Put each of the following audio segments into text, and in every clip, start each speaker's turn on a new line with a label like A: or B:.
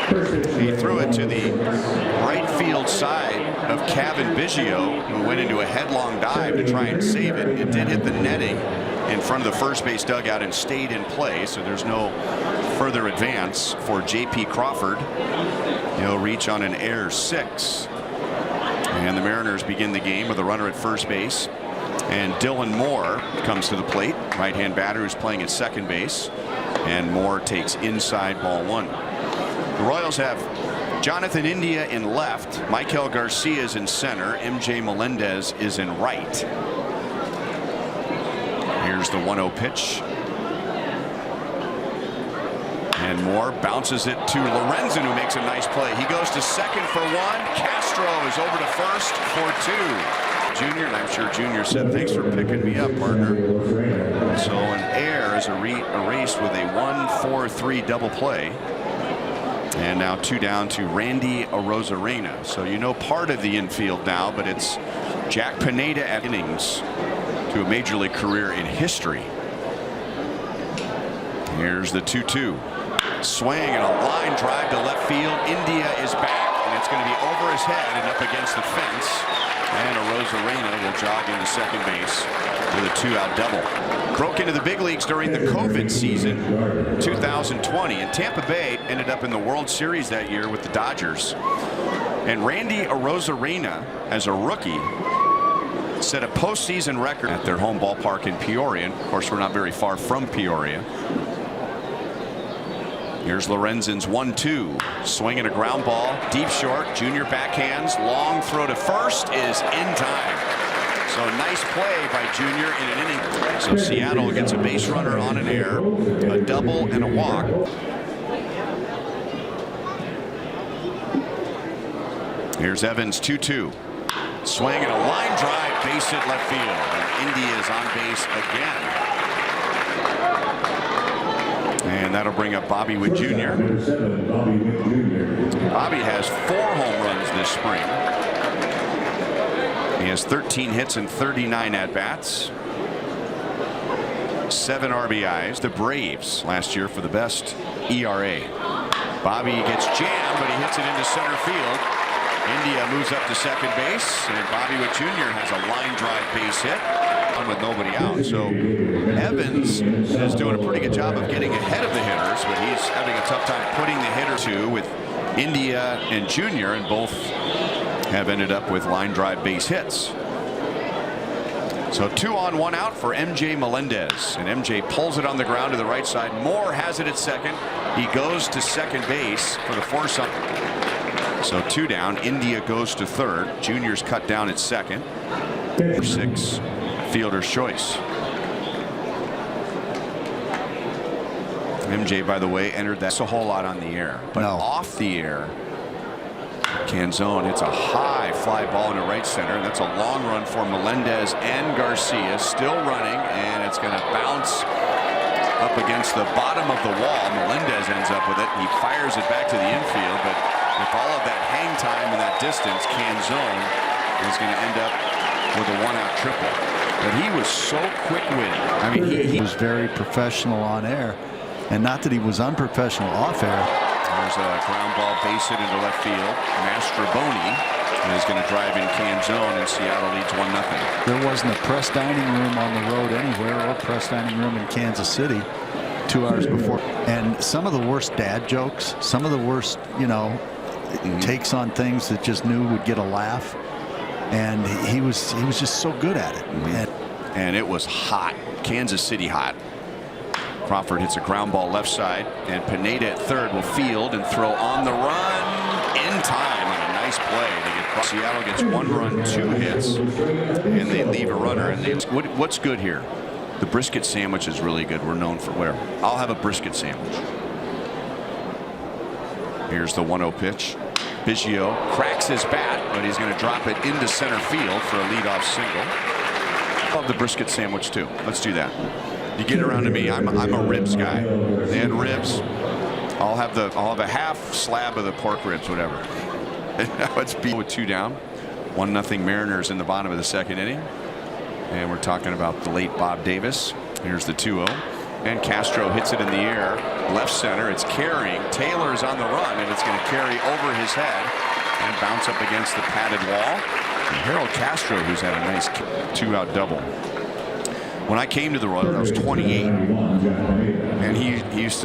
A: He threw it to the right field side of Kevin Biggio, who went into a headlong dive to try and save it. It did hit the netting in front of the first base dugout and stayed in play, so there's no further advance for J.P. Crawford. He'll reach on an error 6. And the Mariners begin the game with a runner at first base. And Dylan Moore comes to the plate, right-hand batter who's playing at second base. And Moore takes inside ball 1. The Royals have Jonathan India in left, Michael Garcia is in center, MJ Melendez is in right. Here's the 1-0 pitch. And Moore bounces it to Lorenzen, who makes a nice play. He goes to second for 1. Castro is over to first for 2. Junior, and I'm sure Junior said, thanks for picking me up, partner. So an error is erased with a 1-4-3 double play. And now 2 down to Randy Arozarena. So you know part of the infield now, but it's Jack Pineda at innings to a major league career in history. Here's the 2-2. Swing and a line drive to left field. India is back, and it's going to be over his head and up against the fence. And Arozarena will jog into second base with a 2-out double. Broke into the big leagues during the COVID season 2020, and Tampa Bay ended up in the World Series that year with the Dodgers. And Randy Arozarena, as a rookie, set a postseason record at their home ballpark in Peoria. And of course, we're not very far from Peoria. Here's Lorenzen's 1-2. Swing and a ground ball. Deep short. Junior backhands. Long throw to first is in time. So nice play by Junior in an inning. So Seattle gets a base runner on an error, a double and a walk. Here's Evans 2-2. Swing and a line drive. Base hit left field. And India is on base again. And that'll bring up Bobby Witt Jr. Bobby has 4 home runs this spring. He has 13 hits and 39 at-bats. 7 RBIs. The Braves last year for the best ERA. Bobby gets jammed, but he hits it into center field. India moves up to second base, and Bobby Witt Jr. has a line drive base hit with nobody out. So Evans is doing a pretty good job of getting ahead of the hitters, but he's having a tough time putting the hitter to with India and Junior, and both have ended up with line drive base hits. So 2 on 1 out for MJ Melendez, and MJ pulls it on the ground to the right side. Moore has it at second. He goes to second base for the foursome. So 2 down. India goes to third. Junior's cut down at second. 6 fielder's choice. MJ, by the way, entered that's a whole lot on the air, but off the air, Canzone hits a high fly ball into right center, and that's a long run for Melendez and Garcia, still running, and it's going to bounce up against the bottom of the wall. Melendez ends up with it. He fires it back to the infield, but with all of that hang time and that distance, Canzone is going to end up with a 1-out triple. But he was so quick-witted. I mean, he
B: was very professional on air, and not that he was unprofessional off air.
A: There's a ground ball base hit into left field. Mastroboni is going to drive in Canzone, and Seattle leads 1-0.
B: There wasn't a press dining room on the road anywhere, or press dining room in Kansas City 2 hours before. And some of the worst dad jokes, some of the worst, takes on things that just knew would get a laugh. And he was just so good at it.
A: And it was hot. Kansas City hot. Crawford hits a ground ball left side, and Pineda at third will field and throw on the run in time on a nice play. Seattle gets 1 run, 2 hits, and they leave a runner. And what's good here? The brisket sandwich is really good. We're known for whatever. I'll have a brisket sandwich. Here's the 1-0 pitch. Biggio cracks his bat, but he's going to drop it into center field for a leadoff single. I love the brisket sandwich too. Let's do that. You get around to me. I'm a ribs guy. They had ribs. I'll have a half slab of the pork ribs, whatever. Let's be with 2 down. 1-0 Mariners in the bottom of the second inning. And we're talking about the late Bob Davis. Here's the 2-0. And Castro hits it in the air, left center. It's carrying. Taylor's on the run, and it's going to carry over his head and bounce up against the padded wall. And Harold Castro, who's had a nice 2-out double. When I came to the Royals, I was 28, and he used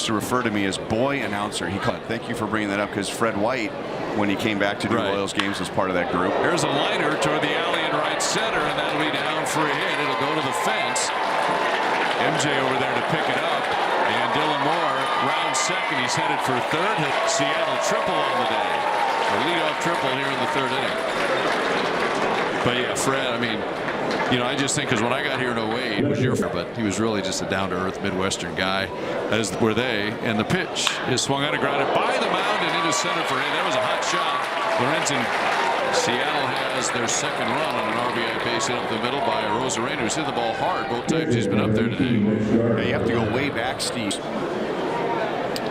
A: to refer to me as boy announcer. He called. Thank you for bringing that up, because Fred White, when he came back to do Royals games, was part of that group.
C: Here's a liner toward the alley in right center, and that'll be down for a hit. It'll go to the fence. MJ over there to pick it up, and Dylan Moore round second. He's headed for third. Seattle triple on the day. A leadoff triple here in the third inning. But yeah, Fred, I mean, you know, I just think, because when I got here in 08, it was your, but he was really just a down-to-earth Midwestern guy, as were they. And the pitch is swung out and grounded by the mound and into center for him. That was a hot shot. Lorenzen. Seattle has their second run on an RBI base hit up the middle by Arozarena, who's hit the ball hard both times he's been up there today.
A: Yeah, you have to go way back, Steve.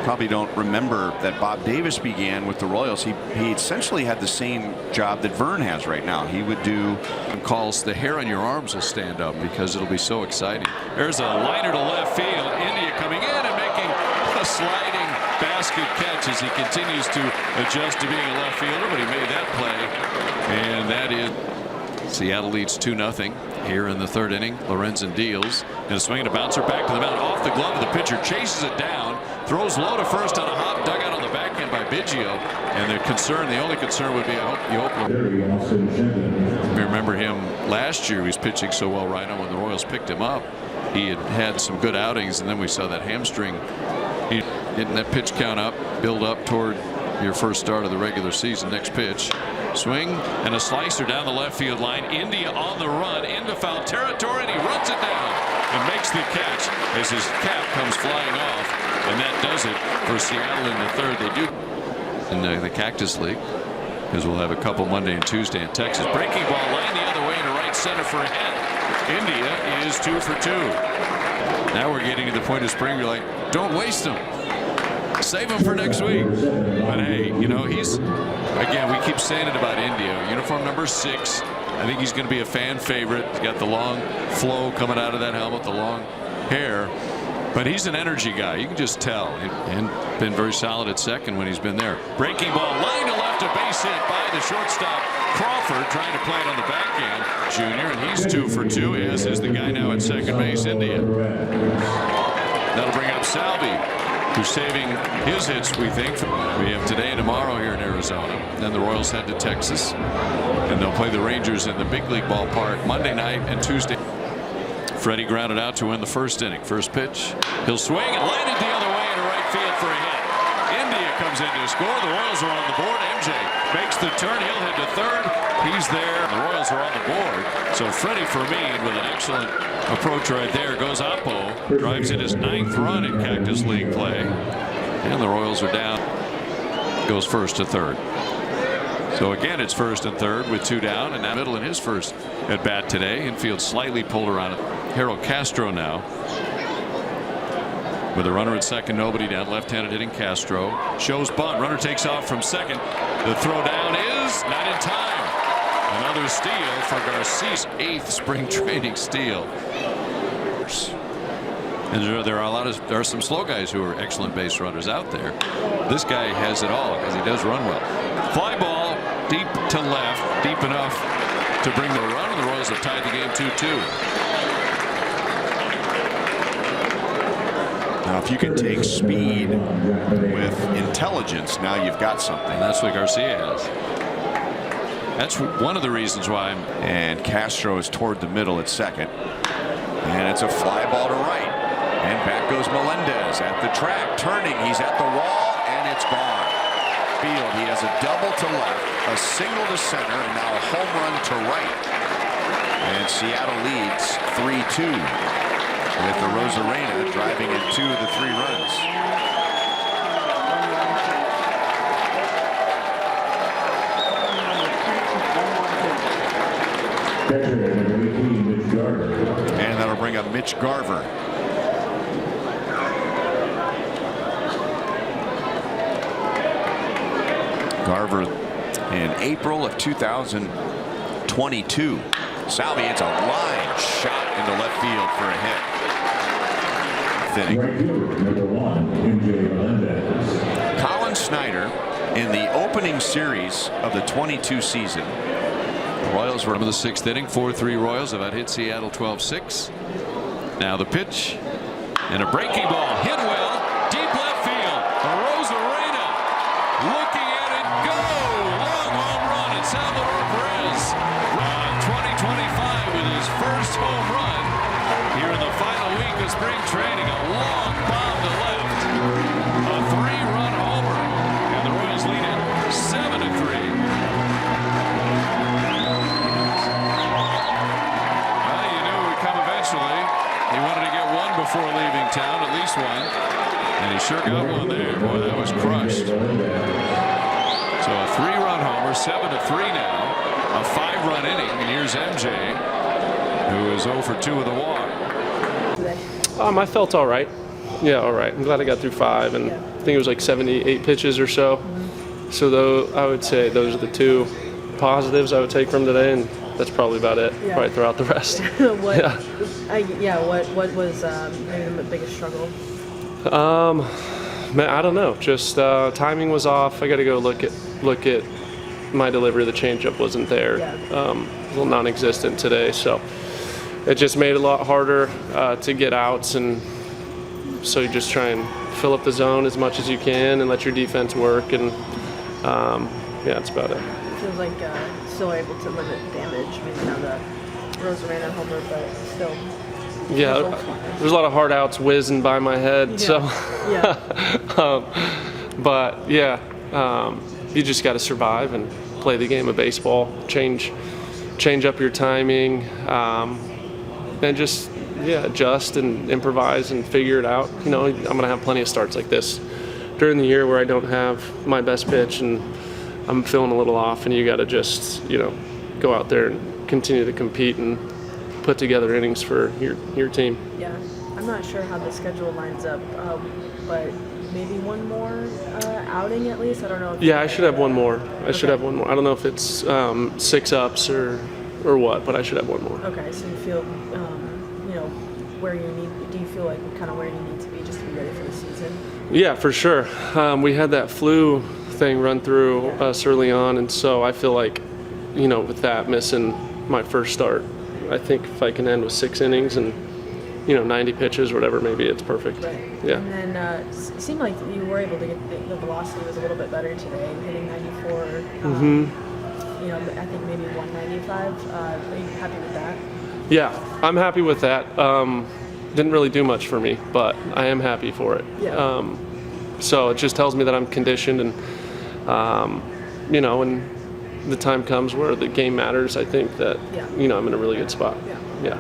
A: Probably don't remember that Bob Davis began with the Royals. He essentially had the same job that Vern has right now. He would do
C: calls. The hair on your arms will stand up because it'll be so exciting. There's a liner to left field. India coming in and making a sliding basket catch as he continues to adjust to being a left fielder, but he made that play, and that is Seattle leads 2-0 here in the third inning. Lorenzen deals and a swing and a bouncer back to the mound off the glove of the pitcher, chases it down, throws low to first on a hop, dug out on the back end by Biggio. And the only concern would be, I hope you remember him last year. He was pitching so well right on when the Royals picked him up. He had some good outings, and then we saw that hamstring. He getting that pitch count up, build up toward your first start of the regular season. Next pitch, swing and a slicer down the left field line. India on the run into foul territory, and he runs it down and makes the catch as his cap comes flying off, and that does it for Seattle in the third. They do in the Cactus League, because we'll have a couple Monday and Tuesday in Texas. Breaking ball line the other way to right center for a hit. India is 2 for 2. Now we're getting to the point of spring. We're like, don't waste them. Save him for next week. But hey, you know, again, we keep saying it about India. Uniform number 6. I think he's going to be a fan favorite. He's got the long flow coming out of that helmet, the long hair. But he's an energy guy. You can just tell. And been very solid at second when he's been there. Breaking ball, line to left, a base hit by the shortstop Crawford, trying to play it on the backhand, Junior, and he's 2 for 2, as is the guy now at second base, India. That'll bring up Salvi, who's saving his hits, we think. We have today and tomorrow here in Arizona. Then the Royals head to Texas, and they'll play the Rangers in the big league ballpark Monday night and Tuesday. Freddie grounded out to win the first inning. First pitch, he'll swing and line it the other way into right field for a hit. India comes in to score. The Royals are on the board. MJ makes the turn. He'll head to third. He's there. The Royals are on the board. So Freddie Fermin with an excellent approach right there. Goes Oppo, drives in his 9th run in Cactus League play, and the Royals are down. Goes first to third. So again, it's first and third with 2 down, and now middle in his first at bat today. Infield slightly pulled around. Harold Castro now with a runner at second, nobody down. Left-handed hitting Castro shows bunt. Runner takes off from second. The throw down is not in time. Another steal for Garcia's 8th spring training steal. And there are some slow guys who are excellent base runners out there. This guy has it all because he does run well. Fly ball deep to left, deep enough to bring the run, and the Royals have tied the game 2-2.
A: Now, if you can take speed with intelligence, now you've got something.
C: And that's what Garcia has. That's one of the reasons why
A: And Castro is toward the middle at second. And it's a fly ball to right. And back goes Melendez at the track. Turning, he's at the wall, and it's gone. Field, he has a double to left, a single to center, and now a home run to right. And Seattle leads 3-2 with Arozarena driving in 2 of the 3 runs. And that'll bring up Mitch Garver. Garver in April of 2022 Salvi hits a line shot into left field for a hit. Thinning. Colin Snyder in the opening series of the 22 season.
C: The Royals were in the 6th inning. 4-3 Royals have hit Seattle 12-6. Now the pitch and a breaking ball hit well deep left field. Arozarena looking at it go. Long home run and Salvador Perez 2025 with his first home run here in the final week of spring training. A long bomb to left. A 3-run homer. And the Royals lead it 7-3. Well, you knew it would come eventually. He wanted to get one before leaving town, at least one. And he sure got one there. Boy, that was crushed. So a 3-run homer, 7-3 now. A 5-run inning. And here's MJ, who is 0 for 2 with a walk.
D: I felt all right. Yeah, all right. I'm glad I got through 5, and I think it was like 78 pitches or so. So though I would say those are the 2 positives I would take from today, and that's probably about it.
E: Yeah.
D: Probably throw out the rest.
E: What was maybe the biggest struggle?
D: Man, I don't know. Just timing was off. I got to go look at my delivery. The changeup wasn't there.
E: Yeah.
D: A little non-existent today, so it just made it a lot harder to get outs, and so you just try and fill up the zone as much as you can and let your defense work, and yeah, that's about it.
E: It feels like still able to limit damage. Maybe not the Arozarena homer, but still.
D: Yeah, there's a lot of hard outs whizzing by my head.
E: Yeah.
D: So,
E: Yeah.
D: but yeah, you just got to survive and play the game of baseball. Change up your timing, and just adjust and improvise and figure it out. You know, I'm gonna have plenty of starts like this during the year where I don't have my best pitch and I'm feeling a little off, and you got to just go out there and continue to compete and put together innings for your team.
E: Yeah, I'm not sure how the schedule lines up, but maybe one more outing at least. I don't know. If
D: I should have one more. I should have one more. I don't know if it's 6 ups or what, but I should have one more.
E: Okay, so you feel, where you need? Do you feel like kind of where you need to be just to be ready for the season?
D: Yeah, for sure. We had that flu thing run through us early on, and so I feel like, with that missing my first start, I think if I can end with 6 innings and 90 pitches or whatever, maybe it's perfect.
E: Right.
D: Yeah.
E: And then it seemed like you were able to get the velocity was a little bit better today, hitting 94. I think maybe 195. Are you happy with that?
D: Yeah, I'm happy with that. Didn't really do much for me, but I am happy for it.
E: Yeah.
D: So it just tells me that I'm conditioned, and when the time comes where the game matters, I think that I'm in a really good spot.
E: Yeah.
D: Yeah.